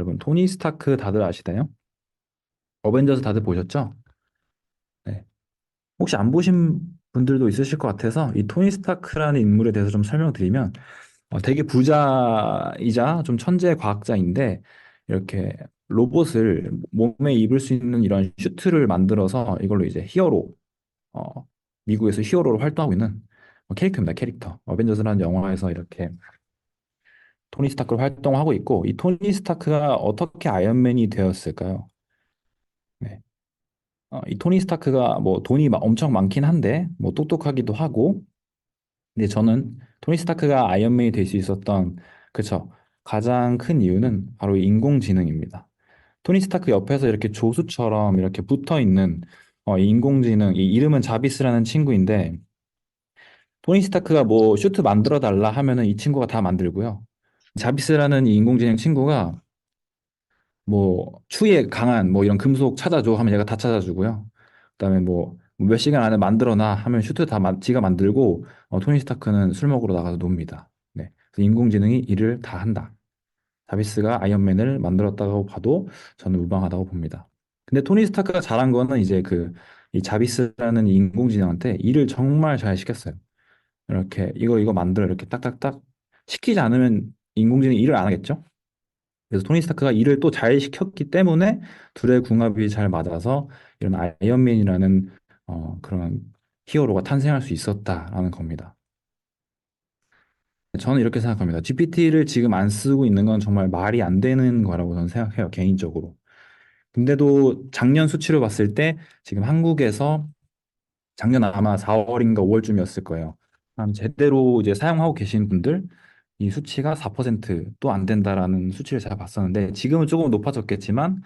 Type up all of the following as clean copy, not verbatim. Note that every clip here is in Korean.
여러분, 토니 스타크 다들 아시나요? 어벤져스 다들 보셨죠? 네. 혹시 안 보신 분들도 있으실 것 같아서 이 토니 스타크라는 인물에 대해서 좀 설명드리면 되게 부자이자 좀 천재 과학자인데 이렇게 로봇을 몸에 입을 수 있는 이런 슈트를 만들어서 이걸로 이제 히어로 어, 미국에서 히어로로 활동하고 있는 캐릭터입니다. 캐릭터. 어벤져스라는 영화에서 이렇게 토니 스타크로 활동하고 있고 이 토니 스타크가 어떻게 아이언맨이 되었을까요? 네. 이 토니 스타크가 뭐 돈이 엄청 많긴 한데 뭐 똑똑하기도 하고 근데 저는 토니 스타크가 아이언맨이 될 수 있었던 그쵸 가장 큰 이유는 바로 이 인공지능입니다. 토니 스타크 옆에서 이렇게 조수처럼 이렇게 붙어 있는 이 인공지능 이 이름은 자비스라는 친구인데 토니 스타크가 뭐 슈트 만들어 달라 하면은 이 친구가 다 만들고요. 자비스라는 이 인공지능 친구가 뭐 추위에 강한 뭐 이런 금속 찾아줘 하면 얘가 다 찾아주고요. 그다음에 뭐 몇 시간 안에 만들어놔 하면 슈트 다 지가 만들고 토니 스타크는 술 먹으러 나가서 놉니다. 네. 그래서 인공지능이 일을 다 한다. 자비스가 아이언맨을 만들었다고 봐도 저는 무방하다고 봅니다. 근데 토니 스타크가 잘한 거는 이제 그 이 자비스라는 이 인공지능한테 일을 정말 잘 시켰어요. 이렇게 이거 만들어 이렇게 딱딱딱 시키지 않으면 인공지능이 일을 안 하겠죠? 그래서 토니 스타크가 일을 또 잘 시켰기 때문에 둘의 궁합이 잘 맞아서 이런 아이언맨이라는 그런 히어로가 탄생할 수 있었다라는 겁니다. 저는 이렇게 생각합니다. GPT를 지금 안 쓰고 있는 건 정말 말이 안 되는 거라고 저는 생각해요, 개인적으로. 근데도 작년 수치로 봤을 때 지금 한국에서 작년 아마 4월인가 5월쯤이었을 거예요. 제대로 이제 사용하고 계신 분들 이 수치가 4%도 안 된다라는 수치를 제가 봤었는데 지금은 조금 높아졌겠지만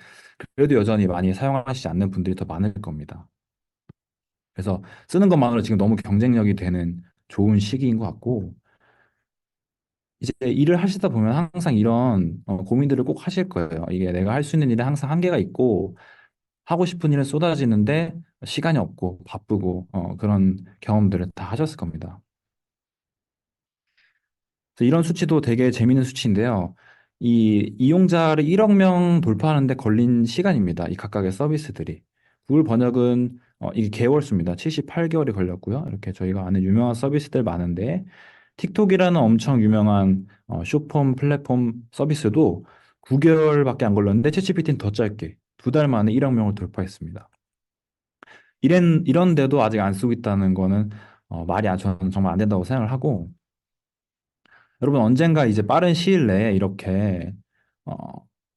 그래도 여전히 많이 사용하시지 않는 분들이 더 많을 겁니다. 그래서 쓰는 것만으로 지금 너무 경쟁력이 되는 좋은 시기인 것 같고 이제 일을 하시다 보면 항상 이런 고민들을 꼭 하실 거예요. 이게 내가 할 수 있는 일에 항상 한계가 있고 하고 싶은 일은 쏟아지는데 시간이 없고 바쁘고 그런 경험들을 다 하셨을 겁니다. 그래서 이런 수치도 되게 재밌는 수치인데요. 이 이용자를 1억 명 돌파하는데 걸린 시간입니다. 이 각각의 서비스들이. 구글 번역은 이게 개월 수입니다. 78개월이 걸렸고요. 이렇게 저희가 아는 유명한 서비스들 많은데 틱톡이라는 엄청 유명한 쇼폼 플랫폼 서비스도 9개월밖에 안 걸렸는데 챗GPT는 더 짧게 2달 만에 1억 명을 돌파했습니다. 이런데도 아직 안 쓰고 있다는 거는 저는 정말 안 된다고 생각을 하고 여러분 언젠가 이제 빠른 시일 내에 이렇게 어,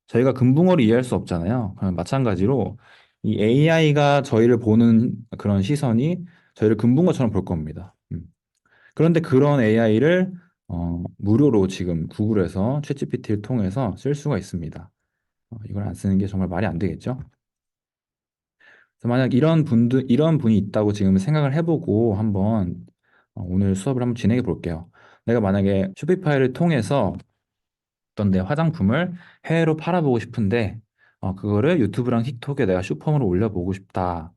저희가 금붕어를 이해할 수 없잖아요. 마찬가지로 이 AI가 저희를 보는 그런 시선이 저희를 금붕어처럼 볼 겁니다. 그런데 그런 AI를 무료로 지금 구글에서 챗GPT를 통해서 쓸 수가 있습니다. 이걸 안 쓰는 게 정말 말이 안 되겠죠? 그래서 만약 이런 분이 있다고 지금 생각을 해보고 한번 오늘 수업을 한번 진행해 볼게요. 내가 만약에 쇼피파이를 통해서 어떤 내 화장품을 해외로 팔아보고 싶은데 그거를 유튜브랑 틱톡에 내가 쇼폼으로 올려보고 싶다.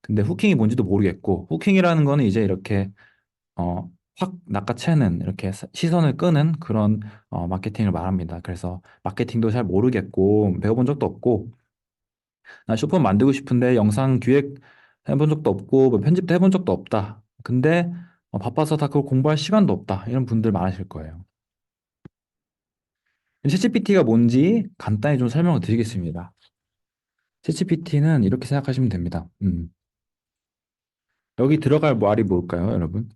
근데 후킹이 뭔지도 모르겠고 후킹이라는 거는 이제 이렇게 확 낚아채는 이렇게 시선을 끄는 그런 마케팅을 말합니다. 그래서 마케팅도 잘 모르겠고 배워본 적도 없고 나 쇼폼 만들고 싶은데 영상 기획 해본 적도 없고 뭐 편집도 해본 적도 없다. 근데 바빠서 다 그걸 공부할 시간도 없다. 이런 분들 많으실 거예요. 챗GPT가 뭔지 간단히 좀 설명을 드리겠습니다. 챗GPT는 이렇게 생각하시면 됩니다. 여기 들어갈 말이 뭘까요, 여러분?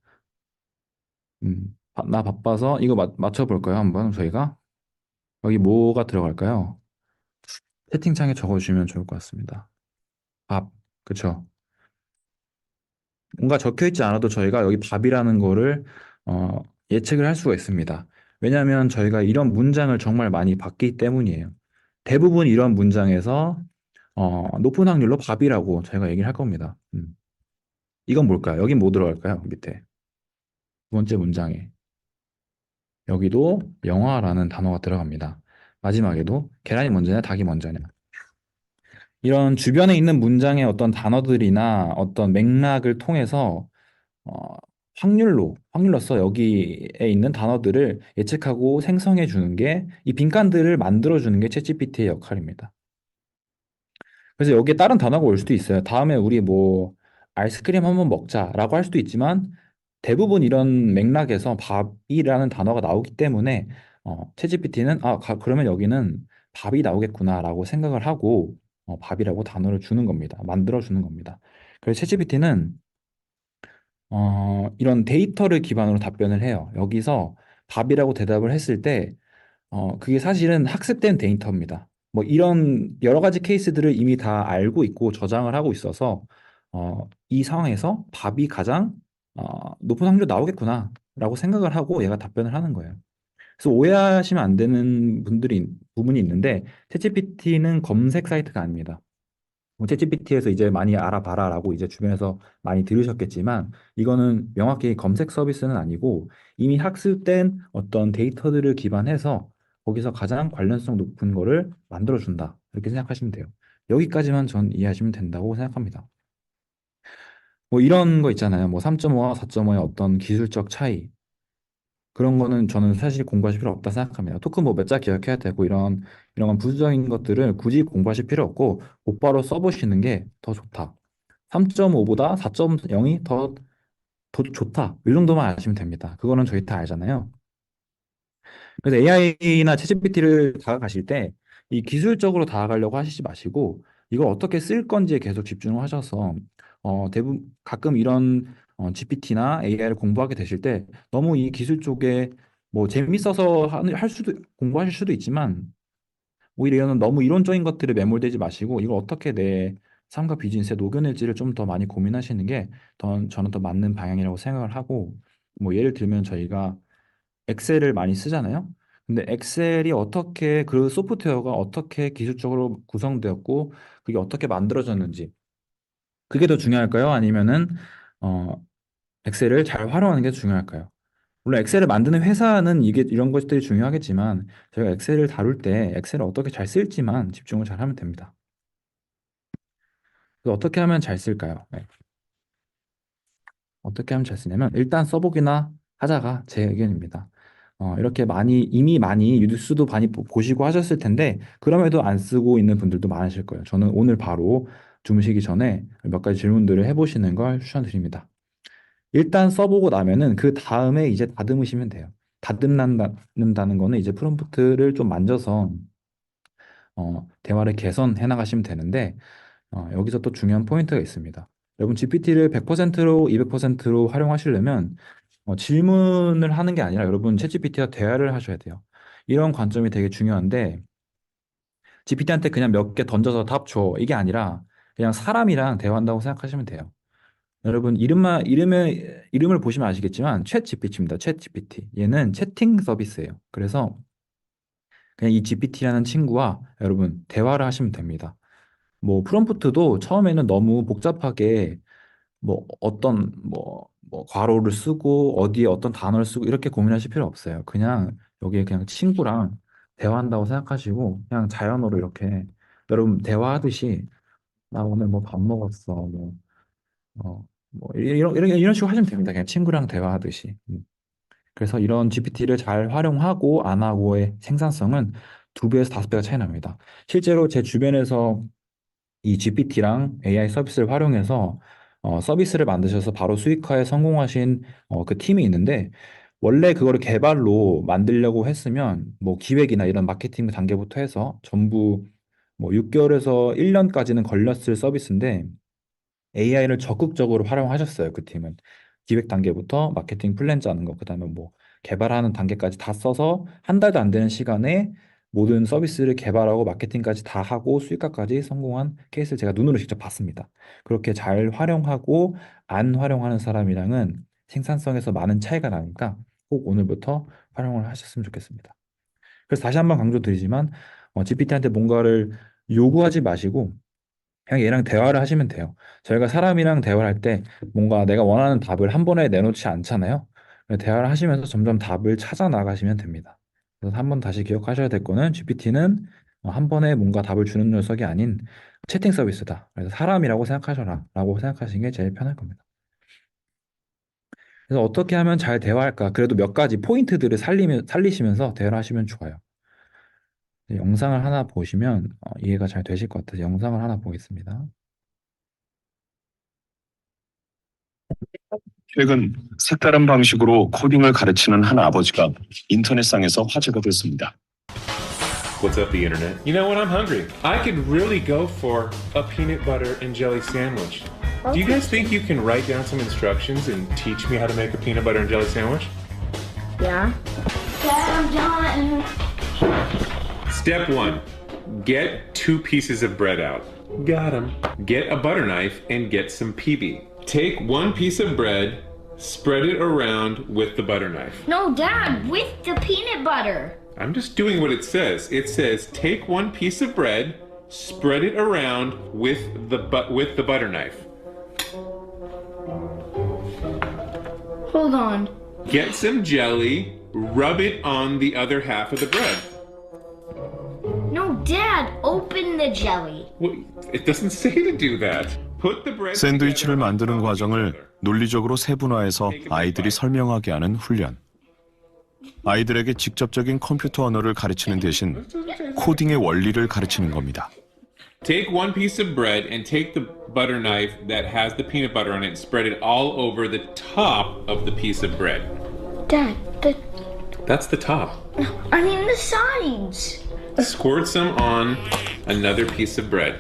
나 바빠서 이거 맞춰볼까요, 한번 저희가? 여기 뭐가 들어갈까요? 채팅창에 적어주시면 좋을 것 같습니다. 밥, 그쵸? 뭔가 적혀 있지 않아도 저희가 여기 밥이라는 거를 예측을 할 수가 있습니다. 왜냐하면 저희가 이런 문장을 정말 많이 봤기 때문이에요. 대부분 이런 문장에서 높은 확률로 밥이라고 저희가 얘기를 할 겁니다. 이건 뭘까요? 여긴 뭐 들어갈까요? 밑에 두 번째 문장에 여기도 영화라는 단어가 들어갑니다. 마지막에도 계란이 먼저냐 닭이 먼저냐 이런 주변에 있는 문장의 어떤 단어들이나 어떤 맥락을 통해서 어, 확률로써 여기에 있는 단어들을 예측하고 생성해 주는 게 이 빈칸들을 만들어 주는 게 챗GPT의 역할입니다. 그래서 여기에 다른 단어가 올 수도 있어요. 다음에 우리 뭐 아이스크림 한번 먹자라고 할 수도 있지만 대부분 이런 맥락에서 밥이라는 단어가 나오기 때문에 챗GPT는 그러면 여기는 밥이 나오겠구나라고 생각을 하고 밥이라고 단어를 주는 겁니다. 만들어 주는 겁니다. 그래서 챗GPT는 이런 데이터를 기반으로 답변을 해요. 여기서 밥이라고 대답을 했을 때 그게 사실은 학습된 데이터입니다. 뭐 이런 여러 가지 케이스들을 이미 다 알고 있고 저장을 하고 있어서 이 상황에서 밥이 가장 높은 확률로 나오겠구나라고 생각을 하고 얘가 답변을 하는 거예요. 그래서 오해하시면 안 되는 부분이 있는데 챗GPT는 검색 사이트가 아닙니다. 뭐 챗GPT에서 이제 많이 알아봐라라고 이제 주변에서 많이 들으셨겠지만 이거는 명확히 검색 서비스는 아니고 이미 학습된 어떤 데이터들을 기반해서 거기서 가장 관련성 높은 거를 만들어준다. 이렇게 생각하시면 돼요. 여기까지만 전 이해하시면 된다고 생각합니다. 뭐 이런 거 있잖아요. 뭐 3.5와 4.5의 어떤 기술적 차이. 그런 거는 저는 사실 공부하실 필요 없다 생각합니다. 토큰 뭐 몇 자 기억해야 되고 이런 건 부수적인 것들을 굳이 공부하실 필요 없고 곧바로 써보시는 게 더 좋다. 3.5보다 4.0이 더 좋다. 이 정도만 아시면 됩니다. 그거는 저희 다 알잖아요. 그래서 AI나 챗GPT를 다가가실 때 이 기술적으로 다가가려고 하시지 마시고 이걸 어떻게 쓸 건지에 계속 집중을 하셔서 대부분 가끔 이런 GPT나 AI를 공부하게 되실 때 너무 이 기술 쪽에 뭐 재밌어서 할 수도 공부하실 수도 있지만 오히려 이거는 너무 이론적인 것들에 매몰되지 마시고 이걸 어떻게 내 삶과 비즈니스에 녹여낼지를 좀 더 많이 고민하시는 게 저는 더 맞는 방향이라고 생각을 하고 뭐 예를 들면 저희가 엑셀을 많이 쓰잖아요. 근데 엑셀이 어떻게 그 소프트웨어가 어떻게 기술적으로 구성되었고 그게 어떻게 만들어졌는지 그게 더 중요할까요? 아니면은 어 엑셀을 잘 활용하는 게 중요할까요? 물론 엑셀을 만드는 회사는 이게 이런 것들이 중요하겠지만 저희가 엑셀을 다룰 때 엑셀을 어떻게 잘 쓸지만 집중을 잘 하면 됩니다. 그래서 어떻게 하면 잘 쓸까요? 네. 어떻게 하면 잘 쓰냐면 일단 써보기나 하자가 제 의견입니다. 이렇게 이미 많이 뉴스도 많이 보시고 하셨을 텐데 그럼에도 안 쓰고 있는 분들도 많으실 거예요. 저는 오늘 바로 주무시기 전에 몇 가지 질문들을 해보시는 걸 추천드립니다. 일단 써보고 나면은 그 다음에 이제 다듬으시면 돼요. 다듬는다는 거는 이제 프롬프트를 좀 만져서 대화를 개선해 나가시면 되는데 여기서 또 중요한 포인트가 있습니다. 여러분 GPT를 100%로 200%로 활용하시려면 질문을 하는 게 아니라 여러분 챗GPT와 대화를 하셔야 돼요. 이런 관점이 되게 중요한데 GPT한테 그냥 몇 개 던져서 답 줘. 이게 아니라 그냥 사람이랑 대화한다고 생각하시면 돼요. 여러분 이름을 보시면 아시겠지만 챗 GPT입니다. 챗 GPT. 얘는 채팅 서비스예요. 그래서 그냥 이 GPT라는 친구와 여러분 대화를 하시면 됩니다. 뭐 프롬프트도 처음에는 너무 복잡하게 뭐 괄호를 쓰고 어디에 어떤 단어를 쓰고 이렇게 고민하실 필요 없어요. 그냥 여기에 그냥 친구랑 대화한다고 생각하시고 그냥 자연어로 이렇게 여러분 대화하듯이 나 오늘 뭐 밥 먹었어 이런 식으로 하시면 됩니다. 그냥 친구랑 대화하듯이. 그래서 이런 GPT를 잘 활용하고 안 하고의 생산성은 2배에서 5배가 차이 납니다. 실제로 제 주변에서 이 GPT랑 AI 서비스를 활용해서 서비스를 만드셔서 바로 수익화에 성공하신 그 팀이 있는데 원래 그거를 개발로 만들려고 했으면 뭐 기획이나 이런 마케팅 단계부터 해서 전부 뭐 6개월에서 1년까지는 걸렸을 서비스인데 AI를 적극적으로 활용하셨어요. 그 팀은 기획 단계부터 마케팅 플랜 짜는 거, 그다음에 뭐 개발하는 단계까지 다 써서 한 달도 안 되는 시간에 모든 서비스를 개발하고 마케팅까지 다 하고 수익화까지 성공한 케이스를 제가 눈으로 직접 봤습니다. 그렇게 잘 활용하고 안 활용하는 사람이랑은 생산성에서 많은 차이가 나니까 꼭 오늘부터 활용을 하셨으면 좋겠습니다. 그래서 다시 한번 강조드리지만 GPT한테 뭔가를 요구하지 마시고 그냥 얘랑 대화를 하시면 돼요. 저희가 사람이랑 대화를 할 때 뭔가 내가 원하는 답을 한 번에 내놓지 않잖아요. 그래서 대화를 하시면서 점점 답을 찾아 나가시면 됩니다. 그래서 한 번 다시 기억하셔야 될 거는 GPT는 한 번에 뭔가 답을 주는 녀석이 아닌 채팅 서비스다. 그래서 사람이라고 생각하셔라 라고 생각하시는 게 제일 편할 겁니다. 그래서 어떻게 하면 잘 대화할까? 그래도 몇 가지 포인트들을 살리시면서 대화를 하시면 좋아요. 영상을 하나 보시면 이해가 잘 되실 것 같아서 영상을 하나 보겠습니다. 최근 색다른 방식으로 코딩을 가르치는 한 아버지가 인터넷상에서 화제가 됐습니다. What's up, the internet? You know what? I'm hungry. I could really go for a peanut butter and jelly sandwich. Do you guys think you can write down some instructions and teach me how to make a peanut butter and jelly sandwich? Yeah. Dad, I'm done. Step one, get 2 pieces of bread out. Got 'em. Get a butter knife and get some PB. Take 1 piece of bread, spread it around with the butter knife. No, Dad, with the peanut butter. I'm just doing what it says. It says take 1 piece of bread, spread it around with the butter knife. Hold on. Get some jelly, rub it on the other half of the bread. No, Dad, open the jelly. Well, it doesn't say to do that. Put the bread 샌드위치를 together on 만드는 top of each 과정을 other. 논리적으로 세분화해서 아이들이 설명하게 하는 훈련. 아이들에게 직접적인 컴퓨터 언어를 가르치는 대신 코딩의 원리를 가르치는 겁니다. Take 1 piece of bread and take the butter knife that has the peanut butter on it and spread it all over the top of the piece of bread. Dad, That's the top. I mean the sides. Squirt some on another piece of bread.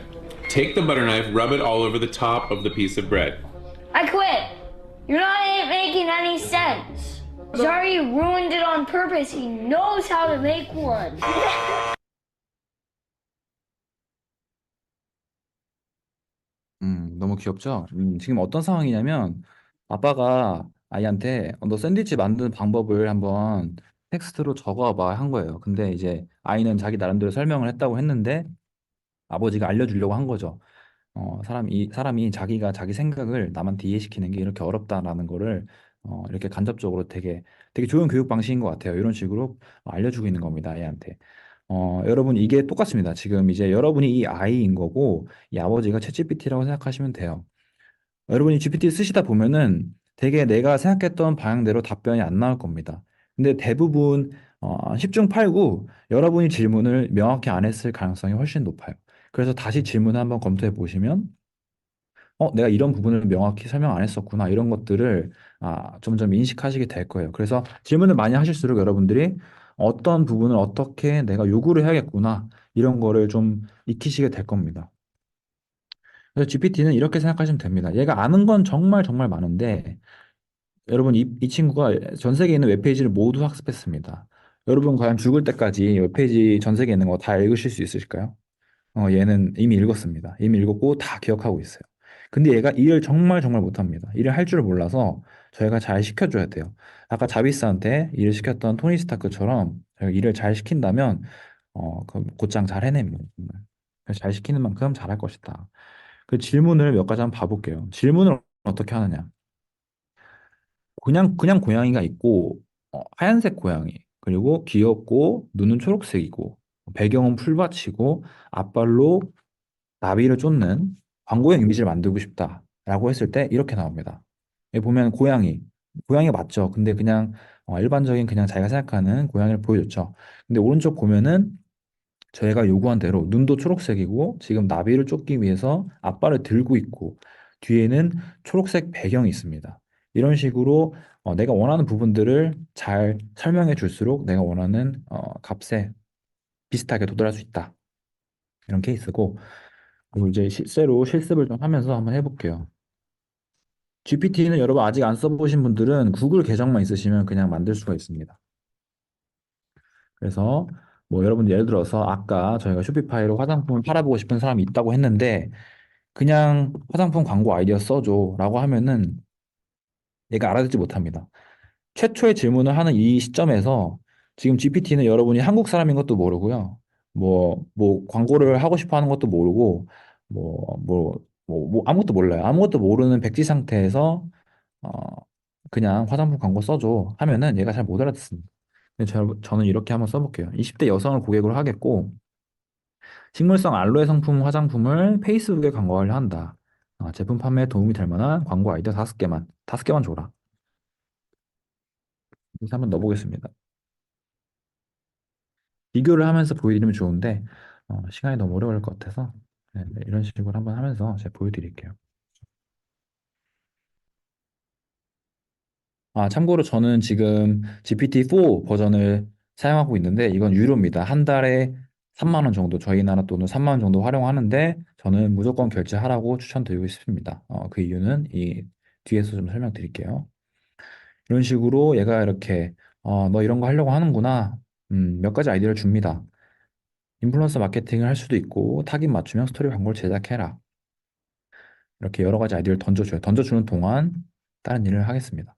Take the butter knife, rub it all over the top of the piece of bread. I quit. You're not making any sense. Zari ruined it on purpose. He knows how to make one. 너무 귀엽죠? 지금 어떤 상황이냐면 아빠가 아이한테 너 샌드위치 만드는 방법을 한번 텍스트로 적어봐 한 거예요. 근데 이제 아이는 자기 나름대로 설명을 했다고 했는데 아버지가 알려주려고 한 거죠. 사람이 자기가 자기 생각을 남한테 이해시키는 게 이렇게 어렵다라는 거를 이렇게 간접적으로 되게 좋은 교육 방식인 것 같아요. 이런 식으로 알려주고 있는 겁니다, 아이한테. 여러분 이게 똑같습니다. 지금 이제 여러분이 이 아이인 거고 이 아버지가 챗GPT라고 생각하시면 돼요. 여러분이 GPT 쓰시다 보면은 되게 내가 생각했던 방향대로 답변이 안 나올 겁니다. 근데 대부분 10중 8구 여러분이 질문을 명확히 안 했을 가능성이 훨씬 높아요. 그래서 다시 질문을 한번 검토해 보시면 내가 이런 부분을 명확히 설명 안 했었구나. 이런 것들을 점점 인식하시게 될 거예요. 그래서 질문을 많이 하실수록 여러분들이 어떤 부분을 어떻게 내가 요구를 해야겠구나. 이런 거를 좀 익히시게 될 겁니다. 그래서 GPT는 이렇게 생각하시면 됩니다. 얘가 아는 건 정말 정말 많은데 여러분 이 친구가 전 세계에 있는 웹페이지를 모두 학습했습니다. 여러분 과연 죽을 때까지 웹페이지 전 세계에 있는 거 다 읽으실 수 있으실까요? 얘는 이미 읽었습니다. 이미 읽었고 다 기억하고 있어요. 근데 얘가 일을 정말 정말 못합니다. 일을 할 줄 몰라서 저희가 잘 시켜줘야 돼요. 아까 자비스한테 일을 시켰던 토니 스타크처럼 저희가 일을 잘 시킨다면 그 곧장 잘 해냅니다. 정말. 그래서 잘 시키는 만큼 잘할 것이다. 그 질문을 몇 가지 한번 봐볼게요. 질문을 어떻게 하느냐? 그냥 고양이가 있고 하얀색 고양이 그리고 귀엽고 눈은 초록색이고 배경은 풀밭이고 앞발로 나비를 쫓는 광고형 이미지를 만들고 싶다라고 했을 때 이렇게 나옵니다. 여기 보면 고양이가 맞죠. 근데 그냥 일반적인 그냥 자기가 생각하는 고양이를 보여줬죠. 근데 오른쪽 보면은 저희가 요구한 대로 눈도 초록색이고 지금 나비를 쫓기 위해서 앞발을 들고 있고 뒤에는 초록색 배경이 있습니다. 이런 식으로 내가 원하는 부분들을 잘 설명해 줄수록 내가 원하는 값에 비슷하게 도달할 수 있다. 이런 케이스고 그리고 이제 실제로 실습을 좀 하면서 한번 해볼게요. GPT는 여러분 아직 안 써보신 분들은 구글 계정만 있으시면 그냥 만들 수가 있습니다. 그래서 뭐 여러분 예를 들어서 아까 저희가 쇼피파이로 화장품을 팔아보고 싶은 사람이 있다고 했는데 그냥 화장품 광고 아이디어 써줘 라고 하면은 얘가 알아듣지 못합니다. 최초의 질문을 하는 이 시점에서 지금 GPT는 여러분이 한국 사람인 것도 모르고요. 뭐 광고를 하고 싶어 하는 것도 모르고 아무것도 몰라요. 아무것도 모르는 백지 상태에서 어, 그냥 화장품 광고 써줘 하면은 얘가 잘 못 알아듣습니다. 근데 저는 이렇게 한번 써볼게요. 20대 여성을 고객으로 하겠고 식물성 알로에 성품 화장품을 페이스북에 광고하려 한다. 제품 판매에 도움이 될 만한 광고 아이디어 5개만 줘라. 그래서 한번 넣어보겠습니다. 비교를 하면서 보여드리면 좋은데 시간이 너무 오래 걸릴 것 같아서 이런 식으로 한번 하면서 제가 보여드릴게요. 참고로 저는 지금 GPT-4 버전을 사용하고 있는데 이건 유료입니다. 한 달에 3만 원 정도 저희 나라 돈으로 3만 원 정도 활용하는데 저는 무조건 결제하라고 추천드리고 싶습니다. 그 이유는 이 뒤에서 좀 설명드릴게요. 이런 식으로 얘가 이렇게 너 이런 거 하려고 하는구나. 몇 가지 아이디어를 줍니다. 인플루언서 마케팅을 할 수도 있고 타깃 맞춤형 스토리 광고를 제작해라. 이렇게 여러 가지 아이디어를 던져줘요. 던져주는 동안 다른 일을 하겠습니다.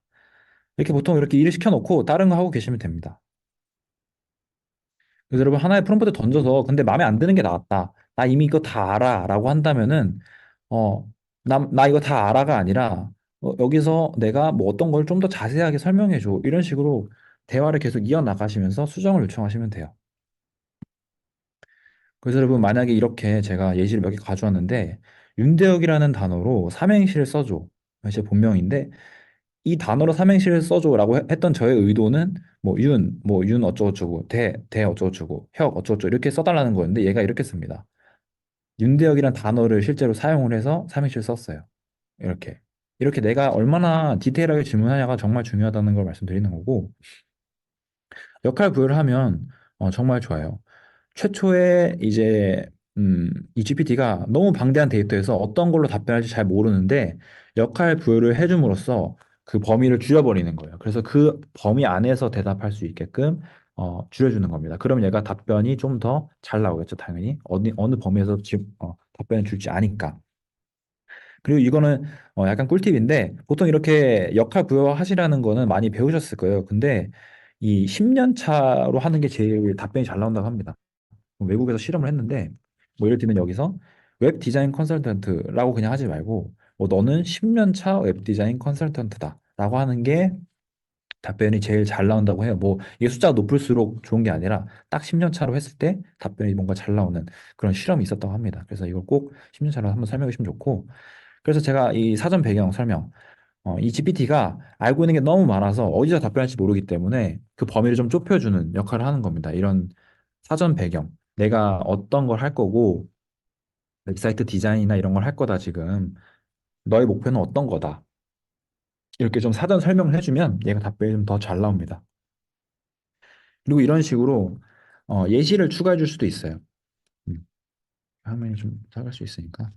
이렇게 보통 이렇게 일을 시켜놓고 다른 거 하고 계시면 됩니다. 그래서 여러분 하나의 프롬프트 던져서 근데 마음에 안 드는 게 나왔다. 나 이미 이거 다 알아 라고 한다면은 어, 나 이거 다 알아가 아니라 여기서 내가 뭐 어떤 걸 좀 더 자세하게 설명해 줘. 이런 식으로 대화를 계속 이어나가시면서 수정을 요청하시면 돼요. 그래서 여러분 만약에 이렇게 제가 예시를 몇 개 가져왔는데 윤대혁이라는 단어로 삼행시를 써줘. 제 본명인데 이 단어로 삼행시를 써줘라고 했던 저의 의도는 뭐 윤 어쩌고저쩌고 대 어쩌고저쩌고 혁 어쩌고저쩌고 이렇게 써달라는 거였는데 얘가 이렇게 씁니다. 윤대혁이란 단어를 실제로 사용을 해서 삼행시를 썼어요. 이렇게 내가 얼마나 디테일하게 질문하냐가 정말 중요하다는 걸 말씀드리는 거고 역할 부여를 하면 정말 좋아요. 최초에 이제 이 GPT가 너무 방대한 데이터에서 어떤 걸로 답변할지 잘 모르는데 역할 부여를 해줌으로써 그 범위를 줄여버리는 거예요. 그래서 그 범위 안에서 대답할 수 있게끔 줄여주는 겁니다. 그럼 얘가 답변이 좀 더 잘 나오겠죠, 당연히. 어느 범위에서 답변을 줄지 아니까. 그리고 이거는 약간 꿀팁인데 보통 이렇게 역할 부여하시라는 거는 많이 배우셨을 거예요. 근데 이 10년 차로 하는 게 제일 답변이 잘 나온다고 합니다. 외국에서 실험을 했는데 뭐 예를 들면 여기서 웹 디자인 컨설턴트라고 그냥 하지 말고 너는 10년 차 웹 디자인 컨설턴트다라고 하는 게 답변이 제일 잘 나온다고 해요. 뭐 이게 숫자가 높을수록 좋은 게 아니라 딱 10년 차로 했을 때 답변이 뭔가 잘 나오는 그런 실험이 있었다고 합니다. 그래서 이걸 꼭 10년 차로 한번 설명해 주시면 좋고 그래서 제가 이 사전 배경 설명 이 GPT가 알고 있는 게 너무 많아서 어디서 답변할지 모르기 때문에 그 범위를 좀 좁혀주는 역할을 하는 겁니다. 이런 사전 배경, 내가 어떤 걸 할 거고, 웹사이트 디자인이나 이런 걸 할 거다, 지금. 너의 목표는 어떤 거다. 이렇게 좀 사전 설명을 해주면 얘가 답변이 좀 더 잘 나옵니다. 그리고 이런 식으로 예시를 추가해 줄 수도 있어요. 음, 화면이 좀 작을 수 있으니까.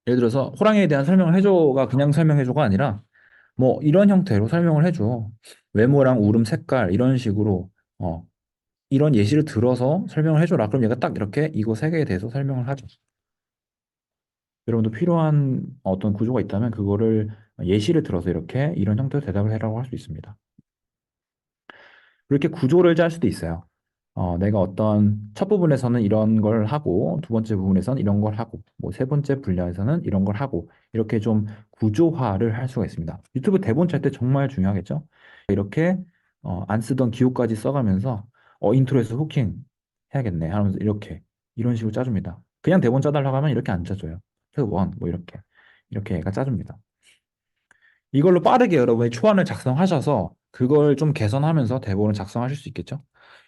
예를 들어서 호랑이에 대한 설명을 해줘가 그냥 설명해줘가 아니라 뭐 이런 형태로 설명을 해줘. 외모랑 울음 색깔 이런 식으로 어, 이런 예시를 들어서 설명을 해줘라. 그럼 얘가 딱 이렇게 이거 세 개에 대해서 설명을 하죠. 여러분도 필요한 어떤 구조가 있다면 그거를 예시를 들어서 이렇게 이런 형태로 대답을 해라고 할 수 있습니다. 이렇게 구조를 짤 수도 있어요. 내가 어떤 첫 부분에서는 이런 걸 하고 두 번째 부분에서는 이런 걸 하고 뭐 세 번째 분야에서는 이런 걸 하고 이렇게 좀 구조화를 할 수가 있습니다. 유튜브 대본 짤 때 정말 중요하겠죠? 이렇게 안 쓰던 기호까지 써가면서 인트로에서 후킹 해야겠네 하면서 이렇게 이런 식으로 짜줍니다. 그냥 대본 짜달라고 하면 이렇게 안 짜줘요. 그래서 원 뭐 이렇게 얘가 짜줍니다. 이걸로 빠르게 여러분이 초안을 작성하셔서 그걸 좀 개선하면서 대본을 작성하실 수 있겠죠?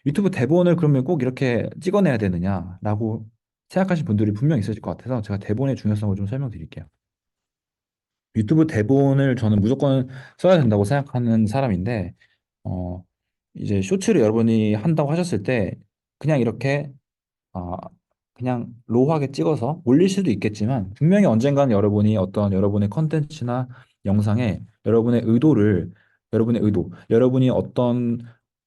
유튜브 대본을 그러면 꼭 이렇게 찍어내야 되느냐라고 생각하시는 분들이 분명 있으실 것 같아서 제가 대본의 중요성을 좀 설명드릴게요. 유튜브 대본을 저는 무조건 써야 된다고 생각하는 사람인데, 어, 이제 쇼츠를 여러분이 한다고 하셨을 때 그냥 이렇게 아, 그냥 로우하게 찍어서 올릴 수도 있겠지만 분명히 언젠가는 여러분이 어떤 여러분의 컨텐츠나 영상에 여러분의 의도, 여러분이 어떤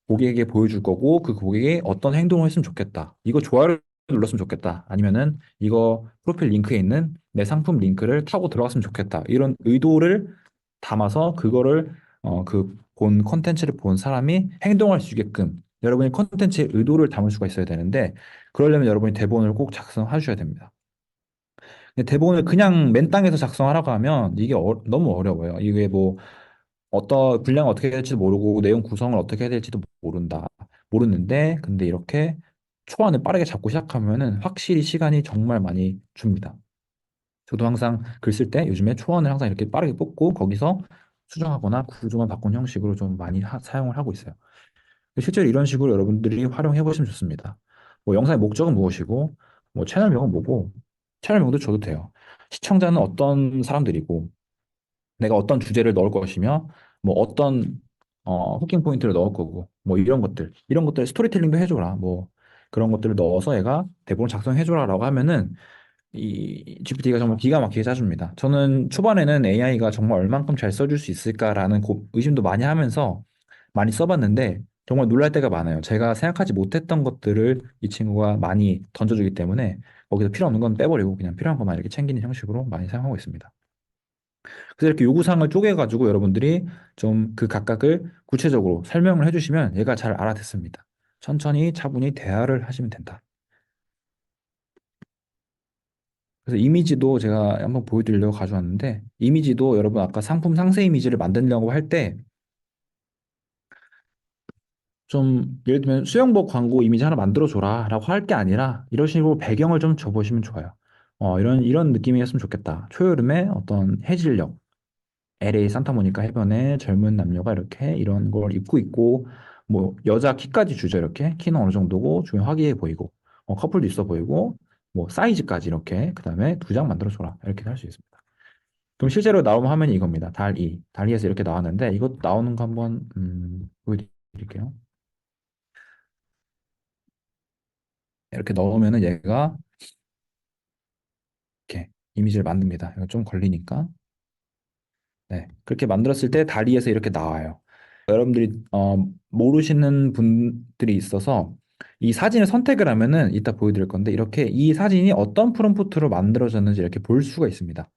고객에게 보여줄 거고 그 고객이 어떤 행동을 했으면 좋겠다. 이거 좋아요를 눌렀으면 좋겠다. 아니면은 이거 프로필 링크에 있는 내 상품 링크를 타고 들어갔으면 좋겠다. 이런 의도를 담아서 그거를 그 본 컨텐츠를 본 사람이 행동할 수 있게끔 여러분이 컨텐츠의 의도를 담을 수가 있어야 되는데 그러려면 여러분이 대본을 꼭 작성하셔야 됩니다. 근데 대본을 그냥 맨 땅에서 작성하라고 하면 이게 너무 어려워요. 이게 뭐 어떤 분량을 어떻게 해야 될지도 모르고 내용 구성을 어떻게 해야 될지도 모르는데 근데 이렇게 초안을 빠르게 잡고 시작하면은 확실히 시간이 정말 많이 줍니다. 저도 항상 글 쓸 때 요즘에 초원을 항상 이렇게 빠르게 뽑고 거기서 수정하거나 구조만 바꾼 형식으로 좀 많이 사용을 하고 있어요. 실제로 이런 식으로 여러분들이 활용해 보시면 좋습니다. 뭐 영상의 목적은 무엇이고, 뭐 채널명은 뭐고, 채널명도 줘도 돼요. 시청자는 어떤 사람들이고, 내가 어떤 주제를 넣을 것이며, 뭐 어떤 후킹 포인트를 넣을 거고, 뭐 이런 것들 스토리텔링도 해줘라. 뭐 그런 것들을 넣어서 얘가 대본을 작성해줘라라고 하면은 이 GPT가 정말 기가 막히게 짜줍니다. 저는 초반에는 AI가 정말 얼만큼 잘 써줄 수 있을까라는 의심도 많이 하면서 많이 써봤는데 정말 놀랄 때가 많아요. 제가 생각하지 못했던 것들을 이 친구가 많이 던져주기 때문에 거기서 필요 없는 건 빼버리고 그냥 필요한 것만 이렇게 챙기는 형식으로 많이 사용하고 있습니다. 그래서 이렇게 요구사항을 쪼개가지고 여러분들이 좀 그 각각을 구체적으로 설명을 해주시면 얘가 잘 알아듣습니다. 천천히 차분히 대화를 하시면 된다. 그래서 이미지도 제가 한번 보여드리려고 가져왔는데 이미지도 여러분 아까 상품 상세 이미지를 만들려고 할 때 좀 예를 들면 수영복 광고 이미지 하나 만들어줘라 라고 할 게 아니라 이런 식으로 배경을 좀 줘보시면 좋아요. 이런 느낌이었으면 좋겠다. 초여름에 어떤 해질녘 LA 산타모니카 해변에 젊은 남녀가 이렇게 이런 걸 입고 있고 뭐 여자 키까지 주죠. 이렇게 키는 어느 정도고 중에 화기애 보이고 커플도 있어 보이고 뭐 사이즈까지 이렇게 그다음에 두 장 만들어 줘라 이렇게 할 수 있습니다. 그럼 실제로 나오는 화면이 이겁니다. 달이에서 이렇게 나왔는데 이것 나오는 거 한번 보여드릴게요. 이렇게 넣으면은 얘가 이렇게 이미지를 만듭니다. 이거 좀 걸리니까. 네. 그렇게 만들었을 때 다리에서 이렇게 나와요. 여러분들이 모르시는 분들이 있어서 이 사진을 선택을 하면은 이따 보여드릴 건데 이렇게 이 사진이 어떤 프롬프트로 만들어졌는지 이렇게 볼 수가 있습니다.